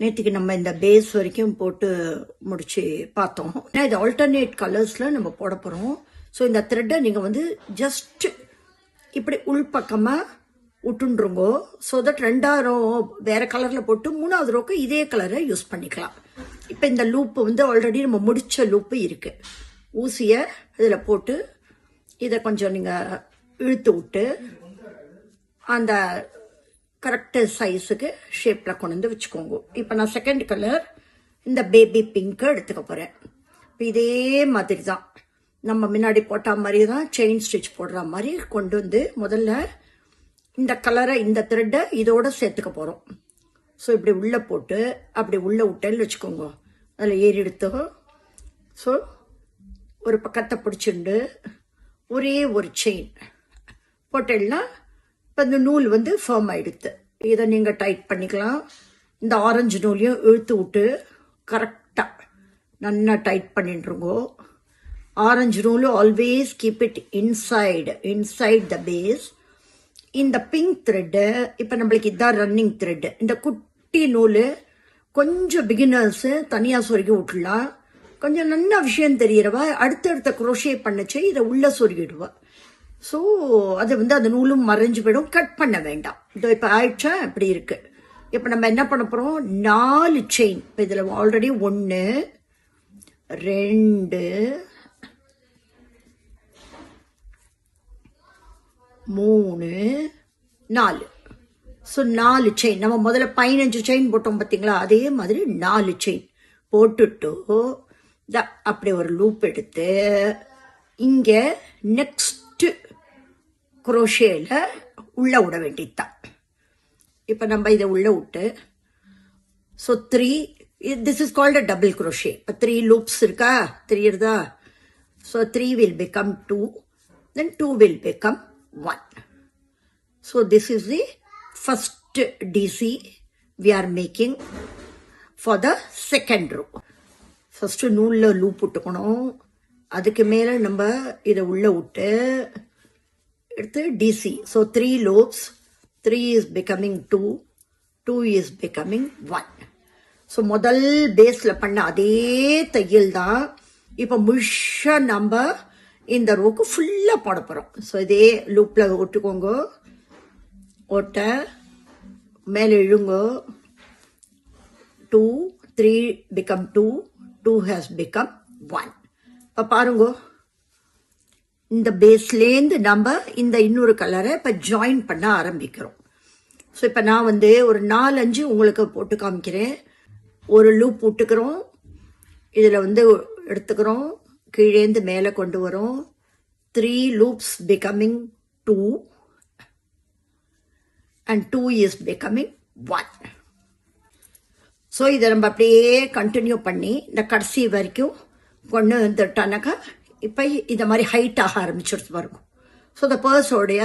நேற்றுக்கு நம்ம இந்த பேஸ் வரைக்கும் போட்டு முடிச்சு பார்த்தோம். இது ஆல்டர்னேட் கலர்ஸில் நம்ம போட போகிறோம். ஸோ இந்த த்ரெட்டை நீங்கள் வந்து ஜஸ்ட் இப்படி உள்பக்கமாக விட்டுருங்கோ. ஸோ தட் 2 ரோ வேறு கலரில் போட்டு 3வது ரோக்கு இதே கலரை யூஸ் பண்ணிக்கலாம். இப்போ இந்த லூப்பு வந்து ஆல்ரெடி நம்ம முடித்த லூப்பு இருக்குது. ஊசியை இதில் போட்டு இதை கொஞ்சம் நீங்கள் இழுத்து விட்டு அந்த கரெக்டு சைஸுக்கு ஷேப்பில் கொண்டு வந்து வச்சுக்கோங்க. இப்போ நான் செகண்ட் கலர் இந்த பேபி பிங்க்கை எடுத்துக்க போகிறேன். இப்போ இதே மாதிரி தான் நம்ம முன்னாடி போட்ட மாதிரி தான் செயின் ஸ்டிச் போடுற மாதிரி கொண்டு வந்து முதல்ல இந்த கலரை இந்த த்ரெட்டை இதோட சேர்த்துக்க போகிறோம். ஸோ இப்படி உள்ளே போட்டு அப்படி உள்ளே விட்டேன்னு வச்சுக்கோங்க. அதில் ஏறி எடுத்தோ. ஸோ ஒரு பக்கத்தை பிடிச்சிண்டு ஒரே ஒரு செயின் போட்டேன்னா இப்போ இந்த நூல் வந்து ஃபார்ம் ஆகிடுது. இதை நீங்கள் டைட் பண்ணிக்கலாம். இந்த ஆரஞ்சு நூலையும் இழுத்து விட்டு கரெக்டாக நல்லா டைட் பண்ணிட்டுருங்கோ. ஆரஞ்சு நூல் always keep it inside the base. இந்த பிங்க் த்ரெட்டு இப்போ நம்மளுக்கு இதான் ரன்னிங் த்ரெட்டு. இந்த குட்டி நூல் கொஞ்சம் பிகினர்ஸு தனியாக சொருகி விட்டுலாம். கொஞ்சம் நல்ல விஷயம் தெரியறவா அடுத்தடுத்த குரோஷே பண்ணச்சு இதை உள்ளே சொருகிடுவா. ஸோ அது வந்து அந்த நூலும் மறைஞ்சு போயிடும். கட் பண்ண வேண்டாம். இதோ இப்போ ஆயிடுச்சா இப்படி இருக்கு. இப்போ நம்ம என்ன பண்ண போகிறோம், 4 செயின். இப்போ இதில் ஆல்ரெடி 1 2 3 4. So 4 chain. நம்ம முதல்ல 15 செயின் போட்டோம் பார்த்தீங்களா, அதே மாதிரி 4 செயின் போட்டுட்டு அப்படி ஒரு லூப் எடுத்து இங்கே நெக்ஸ்ட் குரோஷேல உள்ள விட வேண்டியதுதான். இப்போ நம்ம இதை உள்ள விட்டு so 3 this is called a double crochet. இப்போ 3 லூப்ஸ் இருக்கா தெரியுறதா. So 3 will become 2, then 2 will become 1. So this is the first DC we are making for the second row. First நூலில் லூப் விட்டுக்கணும். அதுக்கு மேலே நம்ம இதை உள்ள விட்டு எடுத்து DC. So 3 loops, 3 is becoming 2, 2 is becoming 1. So முதல் பேஸில் பண்ண அதே தையல் தான் இப்போ முழுஷா நம்ம இந்த ரோக்கு ஃபுல்லாக போட போகிறோம். ஸோ இதே லூப்பில் ஒட்டுக்கோங்க. ஓட்ட மேலே இழுங்கோ. 2 3 become 2, 2 has become 1. இப்போ பாருங்கோ, இந்த பேஸ்லேருந்து நம்ம இந்த இன்னொரு கலரை இப்போ ஜாயின் பண்ண ஆரம்பிக்கிறோம். ஸோ இப்போ நான் வந்து ஒரு 4-5 உங்களுக்கு போட்டு காமிக்கிறேன். ஒரு லூப் விட்டுக்கிறோம். இதில் வந்து எடுத்துக்கிறோம். கீழேந்து மேலே கொண்டு வரோம். 3 loops becoming 2 and 2 is becoming 1. So இதை நம்ம அப்படியே கண்டினியூ பண்ணி இந்த கடைசி வரைக்கும் கொண்டு வந்துட்டானாக்கா இப்போ இந்த மாதிரி ஹைட் ஆக ஆரம்பிச்சிருச்சு பாருங்க. ஸோ இந்த பர்ஸோடைய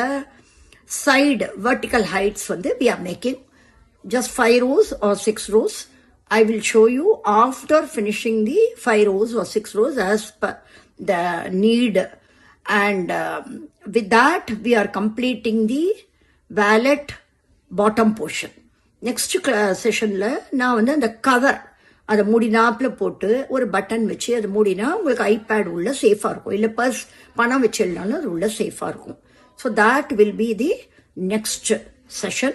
சைடு வெர்டிக்கல் ஹைட்ஸ் வந்து we are making just 5 rows or 6 rows. I will show you after finishing the 5 rows or 6 rows as per the need. And with that we are completing the valet bottom portion. Next செஷனில் நான் வந்து அந்த cover அதை மூடினாப்பில் போட்டு ஒரு button வச்சு அதை மூடினா உங்களுக்கு ஐபேட் உள்ள சேஃபாக இருக்கும். இல்லை பர்ஸ் பணம் வச்சிருந்தாலும் அது உள்ள சேஃபாக இருக்கும். So that will be the next session.